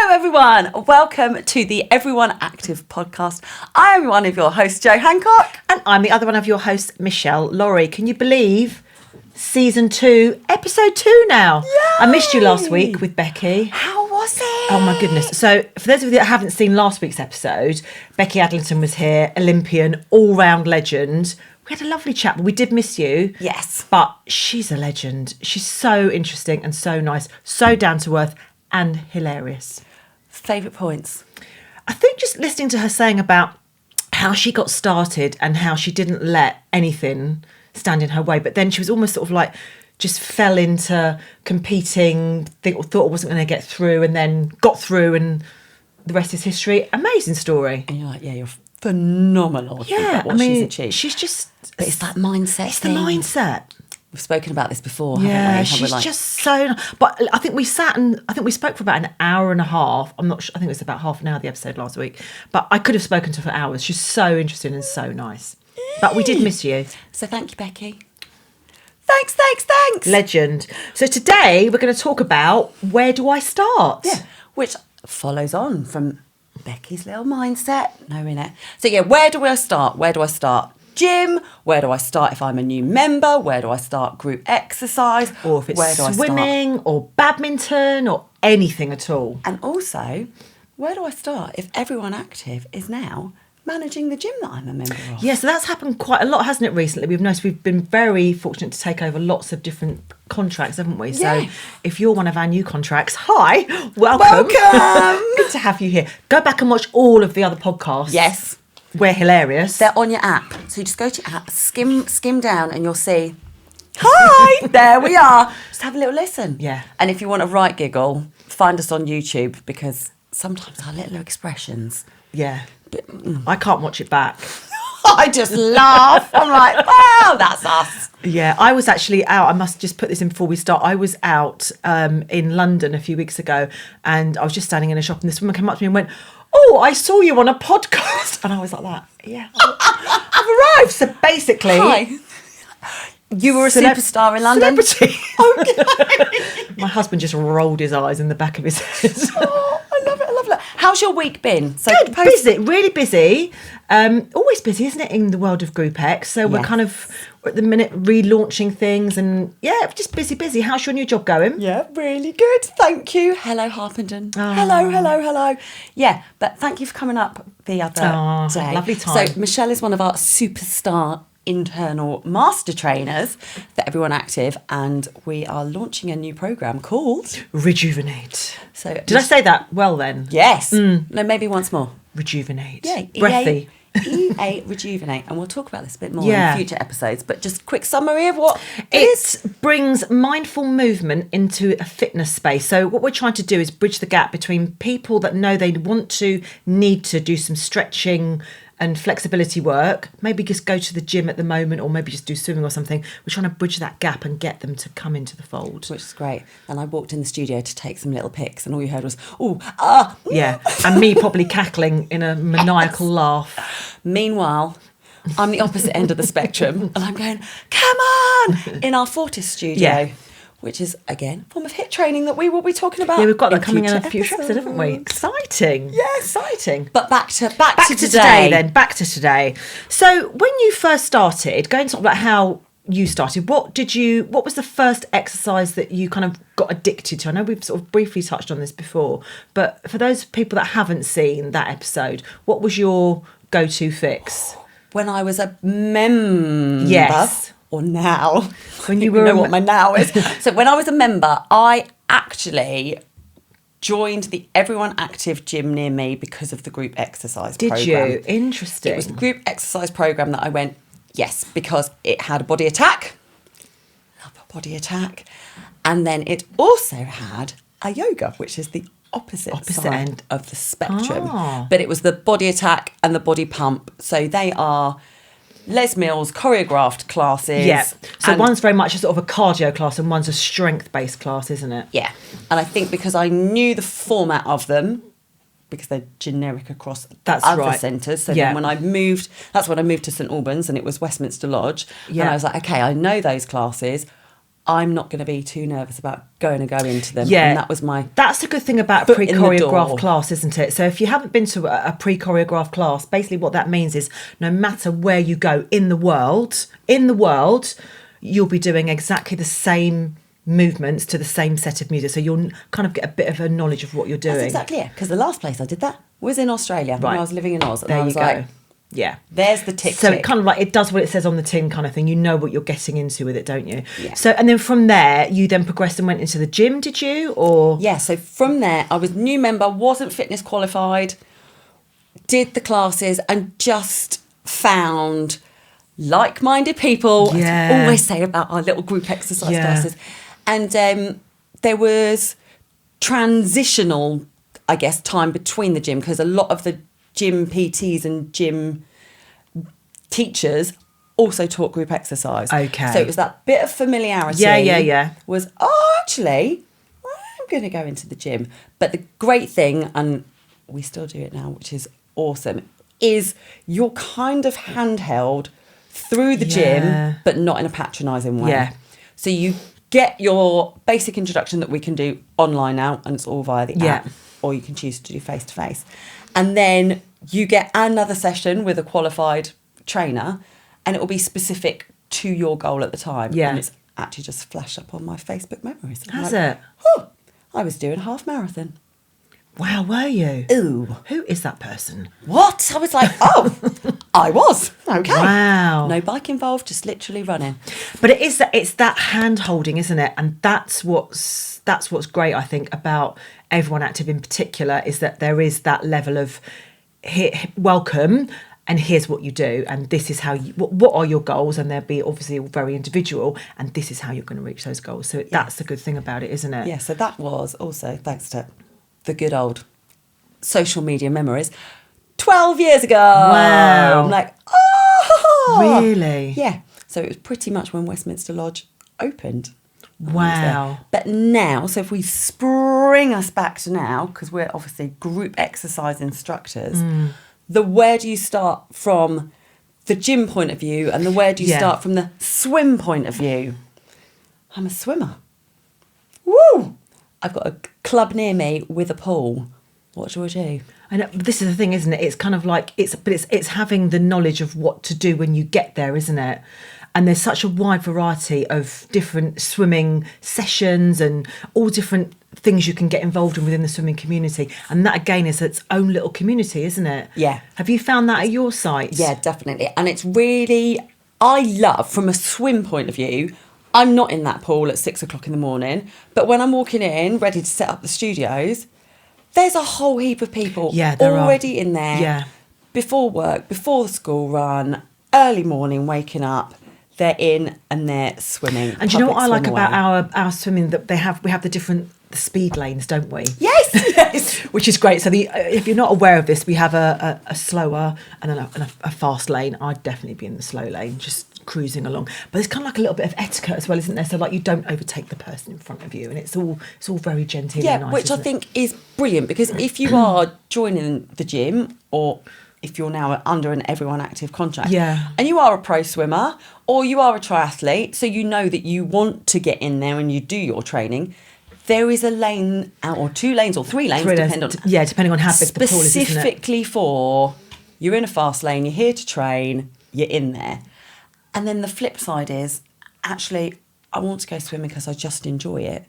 Hello everyone, welcome to the Everyone Active podcast. I am one of your hosts, Jo Hancock. And I'm the other one of your hosts, Michelle Laurie. Can you believe season 2, episode 2 now? Yay! I missed you last week with Becky. How was it? Oh my goodness. So for those of you that haven't seen last week's episode, Becky Adlington was here, Olympian, all-round legend. We had a lovely chat, but we did miss you. Yes. But she's a legend. She's so interesting and so nice, so down to earth and hilarious. Favourite points? I think just listening to her saying about how she got started and how she didn't let anything stand in her way, but then she was almost sort of like just fell into competing, thought I wasn't going to get through, and then got through, and the rest is history. Amazing story. And you're like, yeah, you're phenomenal. Yeah, what she's achieved. she's just... But it's that mindset It's thing. the mindset. We've spoken about this before, Yeah, haven't we? How she's we're like, just so... But I think we sat and... I think we spoke for about an hour and a half. I'm not sure. I think it was about half an hour, the episode last week. But I could have spoken to her for hours. She's so interesting and so nice. But we did miss you. So thank you, Becky. Thanks. Legend. So today we're going to talk about where do I start? Yeah, which follows on from Becky's little mindset, knowing it. So yeah, where do I start? Gym? Where do I start if I'm a new member? Where do I start group exercise? Or if it's where do I swimming start? or badminton or anything at all. And also, where do I start if Everyone Active is now managing the gym that I'm a member of? Yeah, so that's happened quite a lot, hasn't it, recently? We've noticed we've been very fortunate to take over lots of different contracts, haven't we? Yeah. So if you're one of our new contracts, hi, welcome. Good to have you here. Go back and watch all of the other podcasts. Yes. We're hilarious. They're on your app. So you just go to your app, skim down, and you'll see, hi, there we are. Just have a little listen. Yeah. And if you want a right giggle, find us on YouTube, because sometimes our little expressions... Yeah. I can't watch it back. I just laugh. I'm like, wow, that's us. Yeah, I was actually out. I must just put this in before we start. I was out in London a few weeks ago, and I was just standing in a shop, and this woman came up to me and went, "Oh, I saw you on a podcast." And I was like that. Yeah, I've arrived. So basically... Hi. You were a superstar in London? Celebrity. Okay. My husband just rolled his eyes in the back of his head. Oh, I love it. How's your week been? So Good, busy, really busy. Always busy, isn't it, in the world of Group X? So we're kind of, at the minute, relaunching things, and yeah, just busy. How's your new job going? Yeah, really good. Thank you. Hello, Harpenden. Oh. Hello. Yeah, but thank you for coming up the other day. Lovely time. So Michelle is one of our superstar internal master trainers for Everyone Active, and we are launching a new program called Rejuvenate. So Did I say that well then? Yes. No, maybe once more. Rejuvenate. Yeah. Breathy. EA Rejuvenate, and we'll talk about this a bit more Yeah. in future episodes, but just quick summary of what it is. It brings mindful movement into a fitness space. So what we're trying to do is bridge the gap between people that know they need to do some stretching and flexibility work, maybe just go to the gym at the moment, or maybe just do swimming or something. We're trying to bridge that gap and get them to come into the fold. Which is great. And I walked in the studio to take some little pics, and all you heard was, Yeah, and me probably cackling in a maniacal laugh. Meanwhile, I'm the opposite end of the spectrum, and I'm going, come on, in our Fortis studio. Yeah. Which is, again, a form of HIIT training that we will be talking about. Yeah, we've got that coming in a future future episode, haven't we? Exciting. Yeah. Exciting. But back to today then. Back to today. So when you first started, going to talk about how you started, what was the first exercise that you kind of got addicted to? I know we've sort of briefly touched on this before, but for those people that haven't seen that episode, what was your go-to fix? When I was a member. Yes. Or now. When you were know what my now is. So when I was a member, I actually joined the Everyone Active gym near me because of the group exercise program. Did you? Interesting. It was the group exercise program that I went, yes, because it had a body attack. Love a body attack. And then it also had a yoga, which is the opposite side end of the spectrum. Ah. But it was the body attack and the body pump. So they are Les Mills choreographed classes. Yeah. So and one's very much a sort of a cardio class and one's a strength-based class, isn't it? yeah. And I think because I knew the format of them, because they're generic across other right. centres. So Yeah. then when I moved, that's when I moved to St Albans, and it was Westminster Lodge. Yeah. And I was like, okay, I know those classes. I'm not going to be too nervous about going into them. Yeah, and that was my That's the good thing about a foot in the pre-choreographed door. class, isn't it? So if you haven't been to a pre-choreographed class, basically what that means is no matter where you go in the world, you'll be doing exactly the same movements to the same set of music. So you'll kind of get a bit of a knowledge of what you're doing. That's exactly it. Because the last place I did that was in Australia when Right. I was living in Oz. And There I you was go. like, Yeah. there's the tick. So it kind of like, it does what it says on the tin kind of thing. You know what you're getting into with it, don't you? Yeah. So, and then from there, you then progressed and went into the gym, did you? Or Yeah, so from there, I was new member, wasn't fitness qualified, did the classes and just found like-minded people, Yeah. as we always say about our little group exercise Yeah. classes. And there was transitional, I guess, time between the gym because a lot of the gym PTs and gym teachers also taught group exercise. Okay. So it was that bit of familiarity. Yeah. Was, actually, I'm going to go into the gym. But the great thing, and we still do it now, which is awesome, is you're kind of handheld through the Yeah. gym, but not in a patronising way. Yeah. So you get your basic introduction that we can do online now, and it's all via the Yeah. app, or you can choose to do face-to-face. And then you get another session with a qualified trainer, and it will be specific to your goal at the time. Yeah. And it's actually just flashed up on my Facebook memories. I'm Has like, it? "Oh, I was doing a half marathon." Wow, were you? Ooh. Who is that person? What? I was like, oh, I was. Okay. Wow. No bike involved, just literally running. But it's that hand holding, isn't it? And that's what's great, I think, about Everyone Active in particular, is that there is that level of welcome, and here's what you do, and this is how you, what are your goals, and they'll be obviously all very individual, and this is how you're going to reach those goals. So that's the good thing about it, isn't it? Yeah, so that was also thanks to the good old social media memories 12 years ago. Wow. I'm like, oh! Really? Yeah. So it was pretty much when Westminster Lodge opened. Wow. But now, so if we spring us back to now, because we're obviously group exercise instructors, where do you start from the gym point of view and where do you start from the swim point of view? I'm a swimmer. Woo! I've got a club near me with a pool. What do I do? I know, this is the thing, isn't it? It's kind of like it's having the knowledge of what to do when you get there, isn't it? And there's such a wide variety of different swimming sessions and all different things you can get involved in within the swimming community. And that again is its own little community, isn't it? Yeah. Have you found that at your site? Yeah, definitely. And it's really, I love, from a swim point of view, I'm not in that pool at 6:00 in the morning, but when I'm walking in, ready to set up the studios, there's a whole heap of people already in there. Yeah. Before work, before the school run, early morning, waking up, they're in and they're swimming. And do you know what I like Public swim about away. our swimming? That we have the speed lanes, don't we? Yes, yes. Which is great. So if you're not aware of this, we have a slower and a fast lane. I'd definitely be in the slow lane, just cruising along. But there's kind of like a little bit of etiquette as well, isn't there? So like you don't overtake the person in front of you, and it's all very genteel. Yeah, and nice, which I isn't it? think is brilliant, because if you are joining the gym, or if you're now under an Everyone Active contract, and you are a pro swimmer or you are a triathlete, so you know that you want to get in there and you do your training, there is a lane or 2 lanes or 3 lanes, depending depending on how big the pool is, isn't it? specifically for you're in a fast lane, you're here to train, you're in there. And then the flip side is, actually, I want to go swimming because I just enjoy it.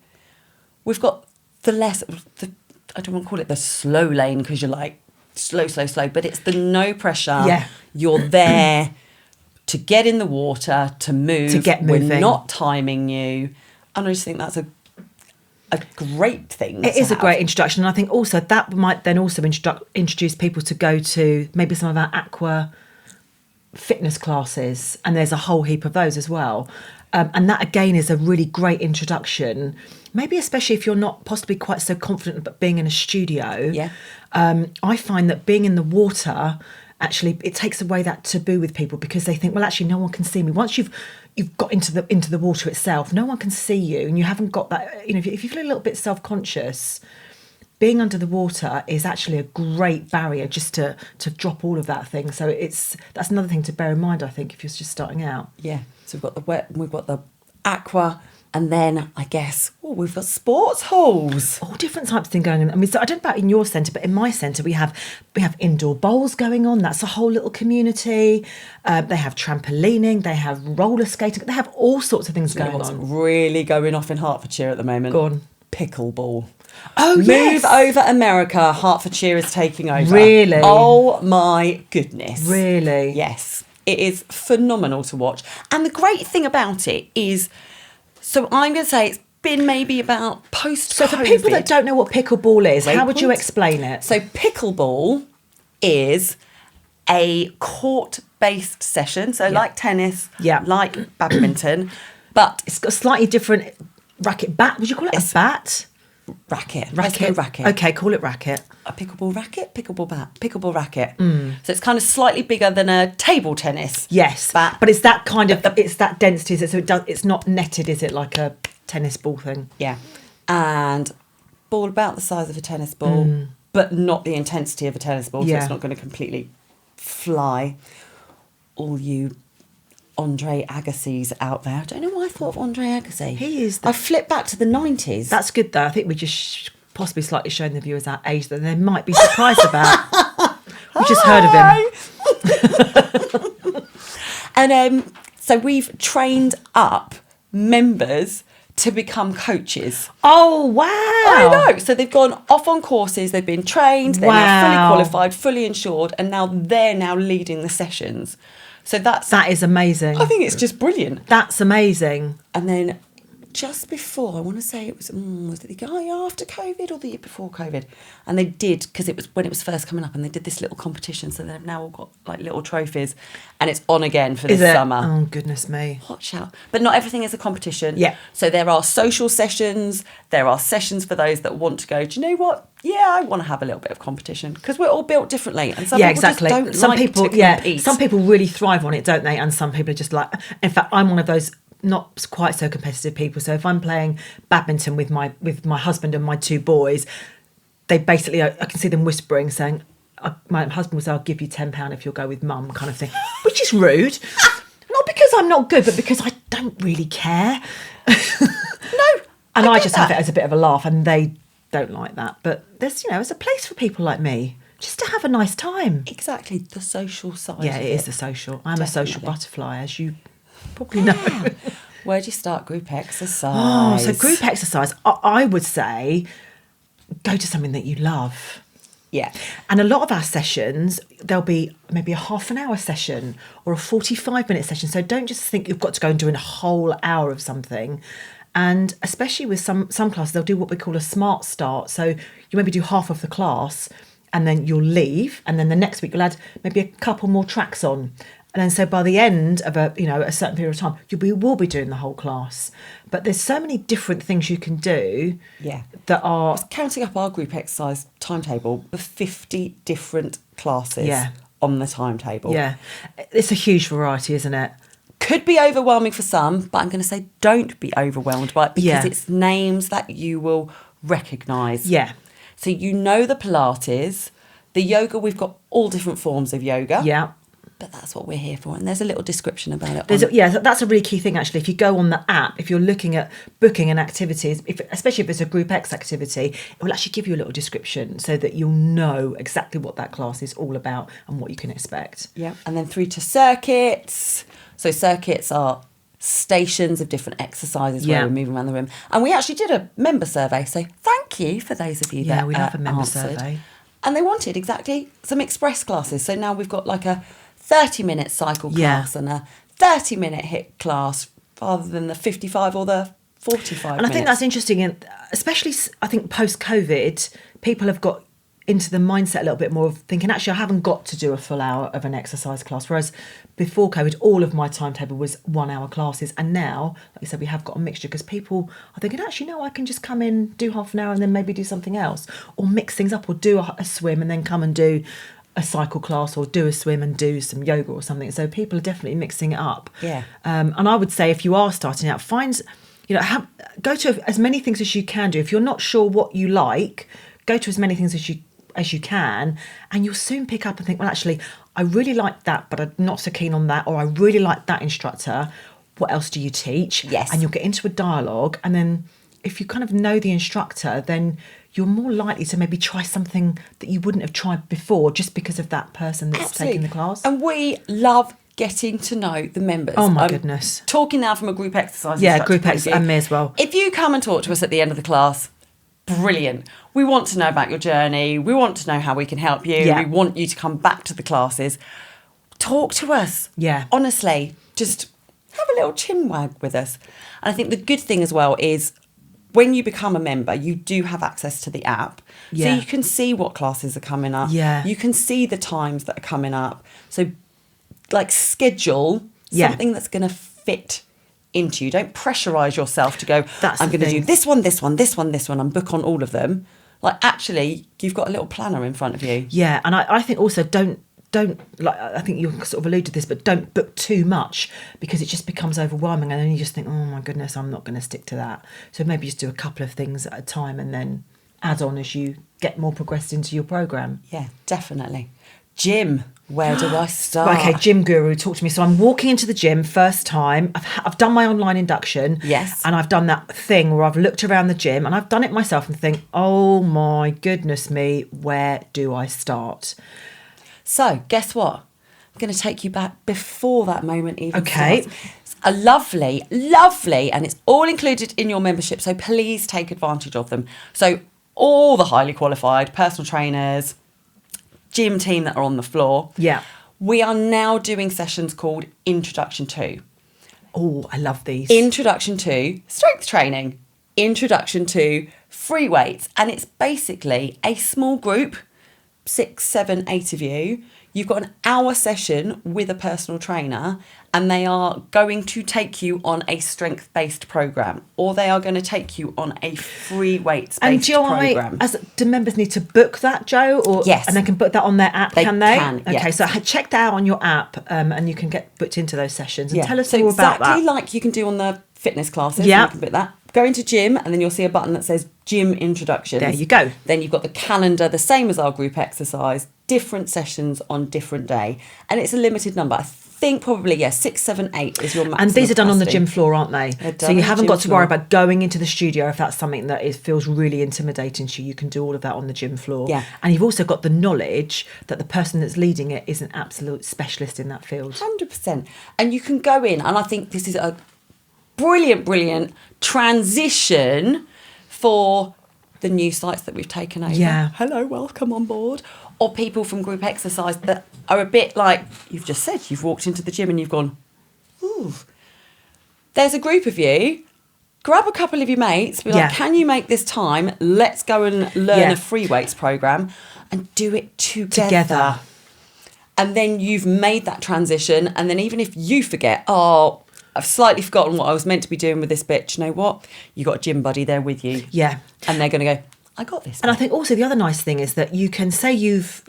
We've got I don't want to call it the slow lane, because you're like, slow, but it's the no pressure. Yeah. You're there to get in the water, to move. To get moving. We're not timing you. And I just think that's a great thing. It is a great introduction, and I think also that might then also introduce people to go to maybe some of our aqua fitness classes, and there's a whole heap of those as well. And that again is a really great introduction, maybe especially if you're not possibly quite so confident about being in a studio. Yeah. I find that being in the water, actually, it takes away that taboo with people, because they think, well, actually, no one can see me. Once you've got into the water itself, no one can see you, and you haven't got that. You know, if you feel a little bit self-conscious, being under the water is actually a great barrier just to drop all of that thing. So that's another thing to bear in mind, I think, if you're just starting out. Yeah. So we've got the aqua And then I guess, we've got sports halls. All different types of thing going on. I mean, so I don't know about in your centre, but in my centre we have indoor bowls going on. That's a whole little community. They have trampolining, they have roller skating, they have all sorts of things going What's on. really going off in Hertfordshire at the moment? Go on. Pickleball. Oh, Move yes. over America. Hertfordshire is taking over. Really? Oh my goodness. Really? Yes. It is phenomenal to watch. And the great thing about it is, so I'm going to say it's been maybe about post-COVID. So for people that don't know what pickleball is, how would you explain it? So pickleball is a court-based session. So like tennis, like badminton, but It's got a slightly different racket. Bat? Would you call it a bat? racket. Let's go racket. Okay, call it racket. A pickleball racket, pickleball bat, pickleball racket. So it's kind of slightly bigger than a table tennis. Yes, bat. but it's that kind of it's that density, is it? So it's not netted, is it, like a tennis ball thing? Yeah, and ball about the size of a tennis ball, but not the intensity of a tennis ball. So Yeah. it's not going to completely fly. All you Andre Agassi's out there. I don't know why I thought of Andre Agassi. He is I flipped back to the 90s. That's good though. I think we just possibly slightly showing the viewers our age that they might be surprised about. We just heard of him. And so we've trained up members to become coaches. Oh wow! I know. So they've gone off on courses, they've been trained, they're now fully Wow. qualified, fully insured, and now they're now leading the sessions. So That is amazing. I think it's just brilliant. That's amazing. And then just before, I want to say it was it the year after COVID or the year before COVID? And they did, because it was when it was first coming up, and they did this little competition. So they've now all got like little trophies, and it's on again for this Is it? summer. Oh goodness me! Watch out. But not everything is a competition. Yeah. So there are social sessions. There are sessions for those that want to go, do you know what? Yeah, I want to have a little bit of competition, because we're all built differently. And some Yeah, people exactly. just don't Some like people, to compete. some people really thrive on it, don't they? And some people are just like. In fact, I'm one of those not quite so competitive people. So if I'm playing badminton with my husband and my two boys, they basically, I can see them whispering, saying, my husband will say, "I'll give you £10 if you'll go with mum," kind of thing, which is rude. Not because I'm not good, but because I don't really care. No. And I get just that. have it as a bit of a laugh, and they don't like that. But there's a place for people like me just to have a nice time. Exactly. The social side. Yeah, of it is the social. I'm a social Definitely. butterfly, as you probably know. Where do you start group exercise? Oh, so group exercise, I would say go to something that you love. Yeah. And a lot of our sessions, there'll be maybe a half an hour session or a 45-minute session. So don't just think you've got to go and do a whole hour of something. And especially with some classes, they'll do what we call a smart start. So you maybe do half of the class and then you'll leave. And then the next week you'll add maybe a couple more tracks on. And then so by the end of a certain period of time, you will be doing the whole class. But there's so many different things you can do Yeah. that are... Counting up our group exercise timetable, the 50 different classes Yeah. on the timetable. Yeah, it's a huge variety, isn't it? Could be overwhelming for some, but I'm going to say don't be overwhelmed by it, because Yeah. it's names that you will recognise. Yeah. So you know the Pilates, the yoga, we've got all different forms of yoga. Yeah. But that's what we're here for. And there's a little description about it. That's a really key thing, actually. If you go on the app, if you're looking at booking and activities, especially if it's a Group X activity, it will actually give you a little description so that you'll know exactly what that class is all about and what you can expect. Yeah. And then through to circuits. So circuits are stations of different exercises where Yeah. we're moving around the room. And we actually did a member survey. So thank you for those of you Yeah, that we love a member answered. survey. And they wanted exactly some express classes. So now we've got like a 30-minute cycle Yeah. class and a 30-minute HIIT class rather than the 55 or the 45 And I think that's interesting, and especially I think post-COVID, people have got into the mindset a little bit more of thinking, actually, I haven't got to do a full hour of an exercise class. Whereas before COVID, all of my timetable was 1 hour classes. And now, like you said, we have got a mixture because people are thinking, actually, no, I can just come in, do half an hour and then maybe do something else, or mix things up, or do a swim and then come and do a cycle class, or do a swim and do some yoga or something. So people are definitely mixing it up. Yeah. And I would say if you are starting out, go to as many things as you can do. If you're not sure what you like, go to as many things as you can, and you'll soon pick up and think, well, actually, I really like that, but I'm not so keen on that, or I really like that instructor. what else do you teach? Yes. And you'll get into a dialogue. And then if you kind of know the instructor, then you're more likely to maybe try something that you wouldn't have tried before just because of that person that's taking the class. And we love getting to know the members. Oh my goodness. Talking now from a group exercise. Yeah, instructor group point of ex view. and me as well. If you come and talk to us at the end of the class, brilliant. We want to know about your journey. We want to know how we can help you. Yeah. We want you to come back to the classes. Talk to us. Yeah. Honestly, just have a little chin wag with us. And I think the good thing as well is when you become a member, you do have access to the app. Yeah. So you can see what classes are coming up. Yeah. You can see the times that are coming up. So like schedule Yeah. something that's going to fit into you. Don't pressurise yourself to go, That's I'm the going to do thing. this one, this one, this one, this one, and book on all of them. Like actually, you've got a little planner in front of you. Yeah, and I think also don't like, I think you sort of alluded to this, but don't book too much because it just becomes overwhelming, and then you just think, oh my goodness, I'm not going to stick to that. So maybe just do a couple of things at a time and then add on as you get more progressed into your program. Yeah, definitely. Gym, where do I start? Okay, gym guru, talk to me. So I'm walking into the gym first time. I've done my online induction. Yes. And I've done that thing where I've looked around the gym and I've done it myself and think, oh my goodness me, where do I start? So, guess what? I'm going to take you back before that moment even Okay. starts. It's a lovely, and it's all included in your membership, so please take advantage of them. So, all the highly qualified personal trainers, gym team that are on the floor. Yeah. We are now doing sessions called Introduction to. Oh, I love these. Introduction to strength training. Introduction to free weights. And it's basically a small group, 6, 7, 8 of you. You've got an hour session with a personal trainer, and they are going to take you on a strength-based program, or they are going to take you on a free weights-based program. Do members need to book that, Joe? Or, Yes. And they can book that on their app, can they? can, Okay, yes. so check that out on your app and you can get booked into those sessions. And tell us so all about exactly that. like you can do on the fitness classes. Yeah. You can put that. Go into gym, and then you'll see a button that says gym introductions. There you go. Then you've got the calendar, the same as our group exercise, different sessions on different day. And it's a limited number. I think probably, 6, 7, 8 is your maximum. And these are done on the capacity. gym floor, aren't they? They're So done you on the haven't gym got to worry floor. about going into the studio if that's something that feels really intimidating to you. You can do all of that on the gym floor. Yeah. And you've also got the knowledge that the person that's leading it is an absolute specialist in that field. 100%. And you can go in, and I think this is a brilliant transition for the new sites that we've taken over. Yeah. Hello, welcome on board. Or people from group exercise that are a bit like, you've just said, you've walked into the gym and you've gone, ooh. There's a group of you, grab a couple of your mates, be like, Yeah. can you make this time? Let's go and learn Yeah. a free weights program and do it together. And then you've made that transition. And then even if you forget, oh, I've slightly forgotten what I was meant to be doing with this bit. Do you know what? You got a gym buddy there with you. Yeah. And they're going to go, I got this. And I think also the other nice thing is that you can say you've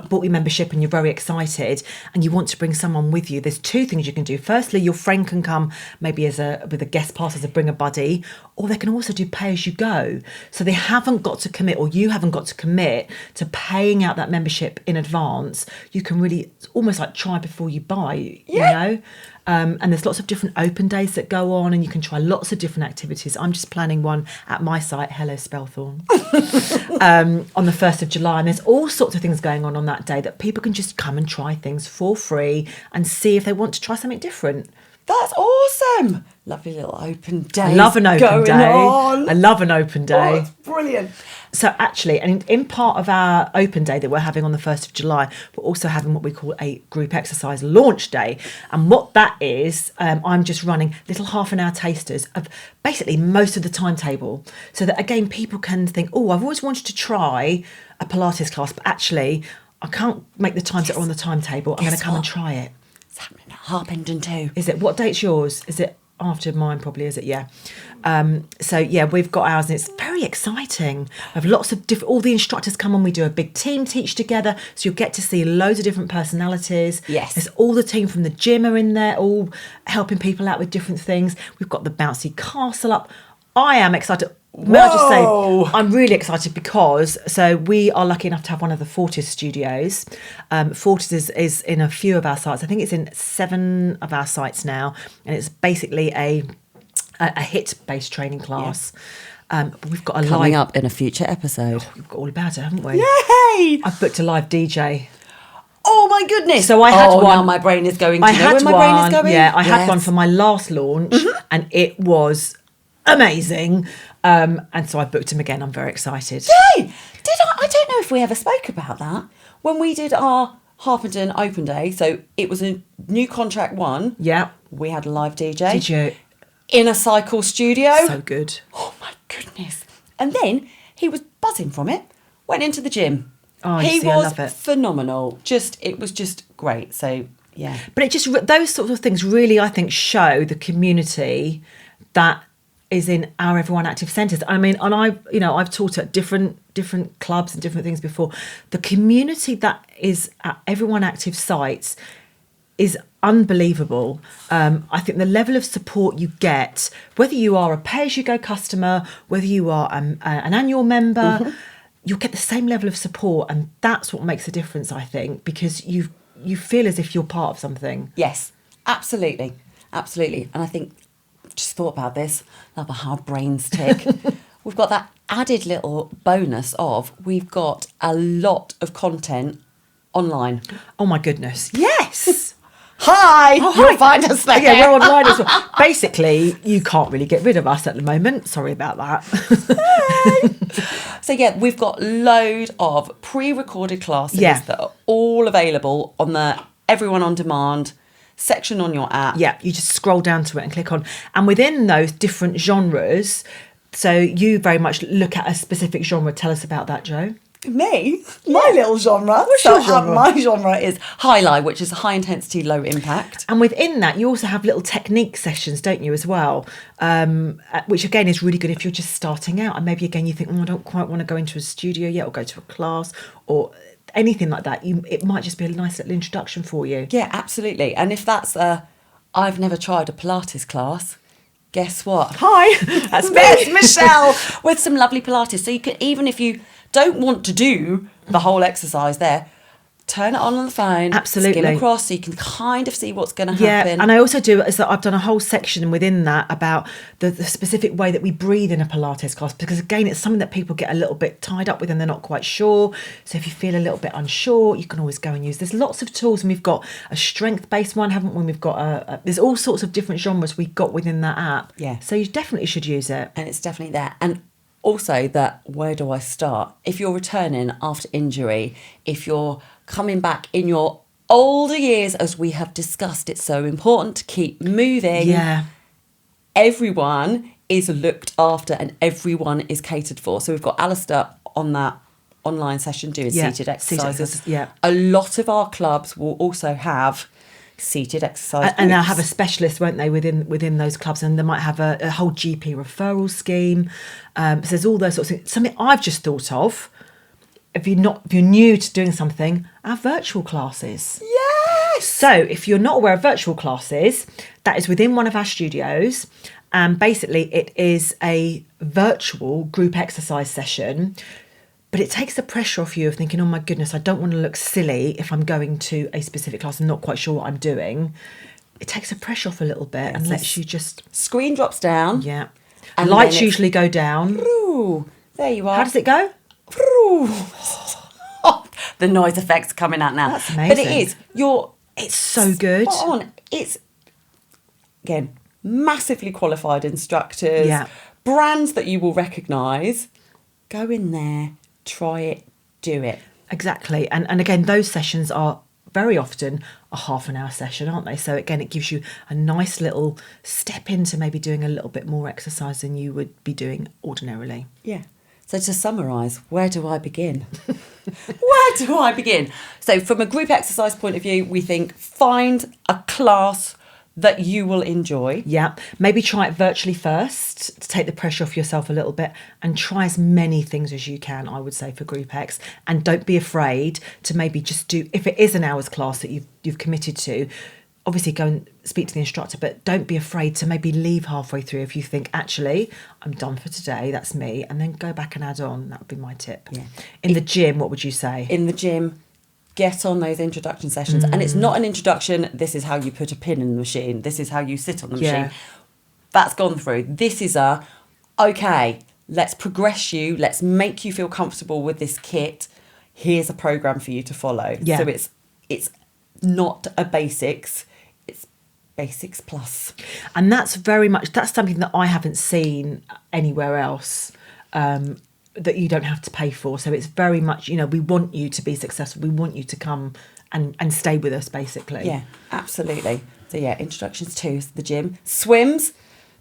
bought your membership and you're very excited and you want to bring someone with you. There's two things you can do. Firstly, your friend can come maybe with a guest pass as a bring a buddy, or they can also do pay as you go. So they haven't got to commit, or you haven't got to commit to paying out that membership in advance. You can really, it's almost like try before you buy, you know? And there's lots of different open days that go on, and you can try lots of different activities. I'm just planning one at my site, Hello Spelthorne, on the 1st of July. And there's all sorts of things going on that day that people can just come and try things for free and see if they want to try something different. That's awesome. Lovely little open day. I love an open day. On. I love an open day. Oh, it's brilliant. So actually, and in part of our open day that we're having on the 1st of July, we're also having what we call a group exercise launch day. And what that is, I'm just running little half an hour tasters of basically most of the timetable. So that, again, people can think, oh, I've always wanted to try a Pilates class, but actually I can't make the times that are on the timetable. I'm going to come and try it. It's happening at Harpenden too. Is it, what date's yours? Is it after mine probably, is it? Yeah. So yeah, we've got ours and it's very exciting. We have lots of different, all the instructors come on, we do a big team teach together. So you'll get to see loads of different personalities. Yes. There's all the team from the gym are in there, all helping people out with different things. We've got the bouncy castle up. I am excited. may I just Whoa. say, I'm really excited because we are lucky enough to have one of the Fortis studios. Fortis is in a few of our sites. I think it's in 7 of our sites now, and it's basically a HIIT-based training class. We've got a Coming live up in a future episode. We've got all about it, haven't we? Yay! I've booked a live DJ. Oh my goodness! So I had one. Now my brain is going. Do I you know had where my one. brain is going? Yeah, I had Yes. one for my last launch, and it was amazing. And so I booked him again. I'm very excited. Yay! I don't know if we ever spoke about that when we did our Harpenden Open Day. So it was a new contract one. Yeah. We had a live DJ. Did you? In a cycle studio. So good. Oh my goodness! And then he was buzzing from it. Went into the gym. Oh, he you see, I was love it. phenomenal. It was just great. So yeah. But it just those sorts of things really, I think, show the community that is in our Everyone Active centres. I mean, and I've taught at different clubs and different things before. The community that is at Everyone Active sites is unbelievable. I think the level of support you get, whether you are a pay-as-you-go customer, whether you are an annual member, you'll get the same level of support, and that's what makes a difference, I think, because you feel as if you're part of something. Yes, absolutely. And I think, just thought about this, love how our brains tick. We've got that added little bonus of we've got a lot of content online. Oh my goodness, yes. Hi, Oh, you'll hi. find us there. Yeah, we're online as well. Basically, you can't really get rid of us at the moment. Sorry about that. So yeah, we've got load of pre-recorded classes Yeah. that are all available on the Everyone on Demand section on your app. Yeah, you just scroll down to it and click on. And within those different genres, so you very much look at a specific genre. Tell us about that, Jo. Me? My little genre. What's your genre? My genre is highlight, which is high intensity, low impact. And within that, you also have little technique sessions, don't you, as well? Which, again, is really good if you're just starting out. And maybe, again, you think, I don't quite want to go into a studio yet or go to a class or anything like that. It might just be a nice little introduction for you. Yeah, absolutely. And if that's I've never tried a Pilates class, guess what? Hi, that's There's me. Michelle with some lovely Pilates. So you can, even if you don't want to do the whole exercise there, turn it on the phone. Absolutely. Skim across so you can kind of see what's going to Yeah, happen. and I also do is that I've done a whole section within that about the specific way that we breathe in a Pilates class, because again, it's something that people get a little bit tied up with and they're not quite sure. So if you feel a little bit unsure, you can always go and use. There's lots of tools, and we've got a strength-based one, haven't we? We've got there's all sorts of different genres we've got within that app. Yeah. So you definitely should use it. And it's definitely there. And also that, where do I start? If you're returning after injury, if you're coming back in your older years, as we have discussed, it's so important to keep moving. Yeah. Everyone is looked after and everyone is catered for. So we've got Alistair on that online session doing Yeah, seated seated exercises. exercises, yeah. A lot of our clubs will also have seated exercise And they'll groups. have a specialist, won't they, within those clubs, and they might have a whole GP referral scheme. So there's all those sorts of things. Something I've just thought of, if you're new to doing something, our virtual classes. Yes! So if you're not aware of virtual classes, that is within one of our studios, and basically it is a virtual group exercise session. But it takes the pressure off you of thinking, oh my goodness, I don't want to look silly if I'm going to a specific class and not quite sure what I'm doing. It takes the pressure off a little bit and lets you just... Screen drops down. Yeah. And Lights then it's- usually go down. Ooh, there you are. How does it go? Ooh. The noise effects coming out now. That's amazing. But it is. It's so good. Spot on. It's, again, massively qualified instructors. Yeah. Brands that you will recognise. Go in there, try it, do it. Exactly. And again, those sessions are very often a half an hour session, aren't they? So again, it gives you a nice little step into maybe doing a little bit more exercise than you would be doing ordinarily. Yeah. So to summarise, where do I begin? Where do I begin? So from a group exercise point of view, we think find a class that you will enjoy. Yeah, maybe try it virtually first to take the pressure off yourself a little bit, and try as many things as you can, I would say, for Group X. And don't be afraid to maybe just do, if it is an hour's class that you've committed to, obviously go and speak to the instructor, but don't be afraid to maybe leave halfway through if you think, actually, I'm done for today, that's me, and then go back and add on. That would be my tip. Yeah. In the gym, what would you say? In the gym, get on those introduction sessions. And it's not an introduction, this is how you put a pin in the machine, this is how you sit on the machine. That's gone through. This is okay, let's progress you, let's make you feel comfortable with this kit. Here's a program for you to follow. Yeah. So it's not a basics, it's basics plus. And that's something that I haven't seen anywhere else, that you don't have to pay for. So it's very much, we want you to be successful. We want you to come and stay with us, basically. Yeah, absolutely. So yeah, introductions to the gym. Swims.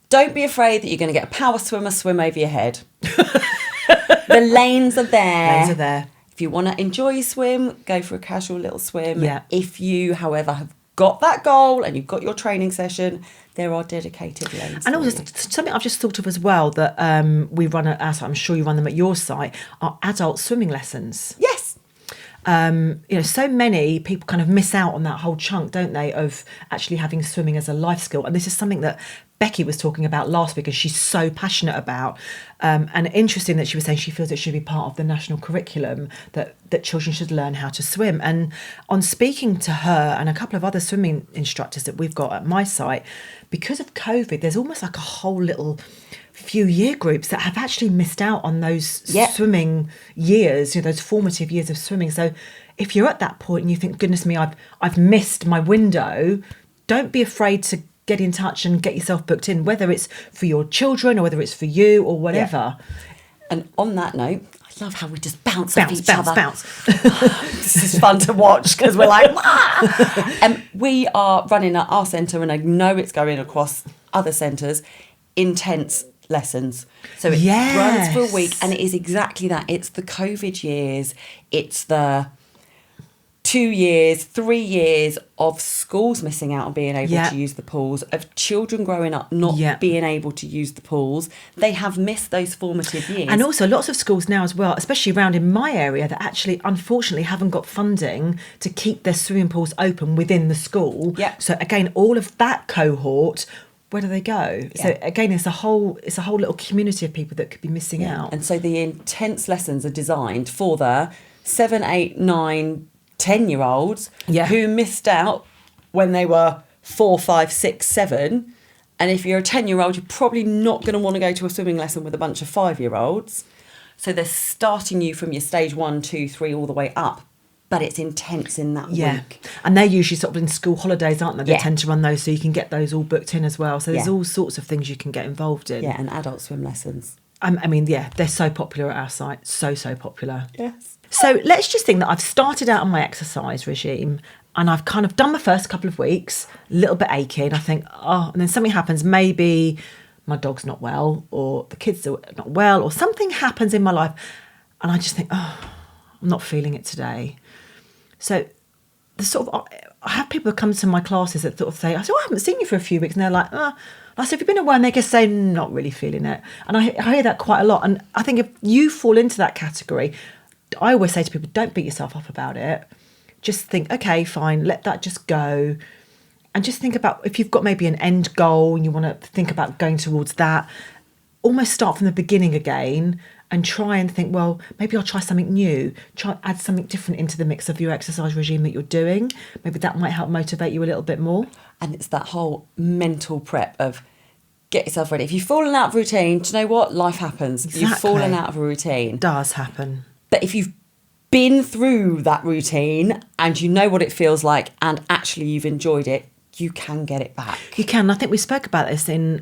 Don't be afraid that you're going to get a power swimmer swim over your head. The lanes are there. Lanes are there. If you want to enjoy your swim, go for a casual little swim. Yeah. If you, however, have got that goal and you've got your training session, there are dedicated lanes. And also something I've just thought of as well that we run at our site, I'm sure you run them at your site, are adult swimming lessons. Yes. So many people kind of miss out on that whole chunk, don't they, of actually having swimming as a life skill. And this is something that Becky was talking about last week, and she's so passionate about. And interesting that she was saying she feels it should be part of the national curriculum, that children should learn how to swim. And on speaking to her and a couple of other swimming instructors that we've got at my site, because of COVID, there's almost like a whole little few year groups that have actually missed out on those swimming years, those formative years of swimming. So if you're at that point and you think, goodness me, I've missed my window, don't be afraid to get in touch and get yourself booked in, whether it's for your children or whether it's for you or whatever. Yeah. And on that note, I love how we just bounce off each other. This is fun to watch because we're like, we are running at our centre, and I know it's going across other centres, intense lessons. So it runs for a week, and it is exactly that. It's the COVID years, it's the 2 years, 3 years of schools missing out on being able to use the pools, of children growing up not being able to use the pools. They have missed those formative years. And also lots of schools now as well, especially around in my area, that actually unfortunately haven't got funding to keep their swimming pools open within the school. Yeah. So again, all of that cohort, where do they go? Yeah. So again, it's a whole little community of people that could be missing out. And so the intense lessons are designed for the 7, 8, 9, 10-year-olds who missed out when they were 4, 5, 6, 7. And if you're a 10-year-old, you're probably not going to want to go to a swimming lesson with a bunch of 5-year-olds. So they're starting you from your stage 1, 2, 3 all the way up. But it's intense in that week. And they're usually sort of in school holidays, aren't they? They tend to run those, so you can get those all booked in as well. So there's all sorts of things you can get involved in. Yeah, and adult swim lessons. They're so popular at our site. So popular. Yes. So let's just think that I've started out on my exercise regime and I've kind of done my first couple of weeks, a little bit achy, and I think, and then something happens. Maybe my dog's not well, or the kids are not well, or something happens in my life, and I just think, I'm not feeling it today. So I have people that come to my classes that sort of say, I haven't seen you for a few weeks, and they're like, I said, have you been away? And they just say, not really feeling it. And I hear that quite a lot. And I think if you fall into that category, I always say to people, don't beat yourself up about it. Just think, okay, fine, let that just go. And just think about if you've got maybe an end goal and you want to think about going towards that, almost start from the beginning again and try and think, well, maybe I'll try something new, add something different into the mix of your exercise regime that you're doing. Maybe that might help motivate you a little bit more. And it's that whole mental prep of get yourself ready. If you've fallen out of routine, do you know what? Life happens. Exactly. You've fallen out of a routine. It does happen. But if you've been through that routine and you know what it feels like and actually you've enjoyed it, you can get it back. You can. I think we spoke about this in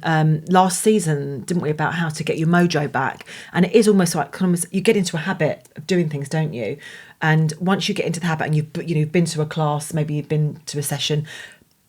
last season, didn't we, about how to get your mojo back. And it is almost like you get into a habit of doing things, don't you? And once you get into the habit and you've been to a class, maybe you've been to a session,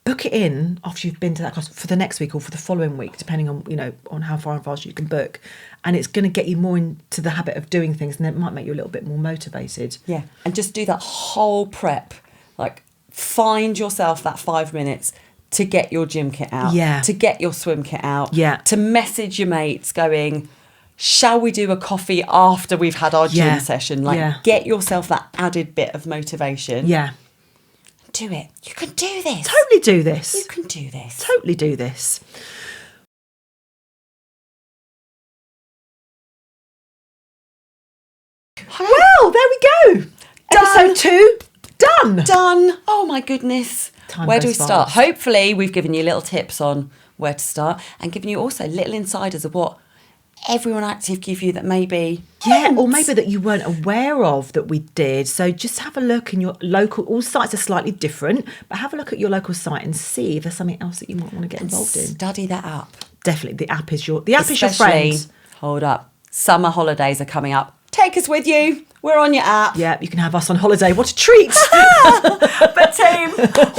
book it in after you've been to that class for the next week or for the following week, depending on, on how far and fast you can book. And it's going to get you more into the habit of doing things, and it might make you a little bit more motivated. Yeah. And just do that whole prep. Like, find yourself that 5 minutes to get your gym kit out. Yeah. To get your swim kit out. Yeah. To message your mates going, shall we do a coffee after we've had our gym session? Get yourself that added bit of motivation. Yeah. do it. You can do this. Totally do this. You can do this. Totally do this. Well, there we go. Done. Episode 2, done. Done. Oh my goodness. Time Where do we goes start? fast. Hopefully we've given you little tips on where to start and given you also little insiders of what everyone active give you that maybe Or maybe that you weren't aware of that we did. So just have a look in your local, all sites are slightly different, but have a look at your local site and see if there's something else that you might want to get involved in. study that up. Definitely, the app is your Especially, friend. hold up, summer holidays are coming up. Take us with you. We're on your app. Yeah, you can have us on holiday. What a treat. But team,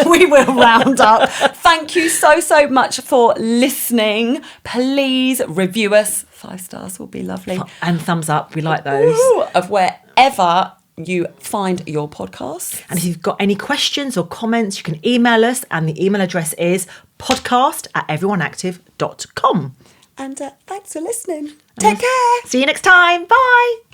we will round up. Thank you so much for listening. Please review us. 5 stars will be lovely. And thumbs up, we like those. Ooh, of wherever you find your podcast. And if you've got any questions or comments, you can email us, and the email address is podcast@everyoneactive.com. And thanks for listening. Take care. See you next time. Bye.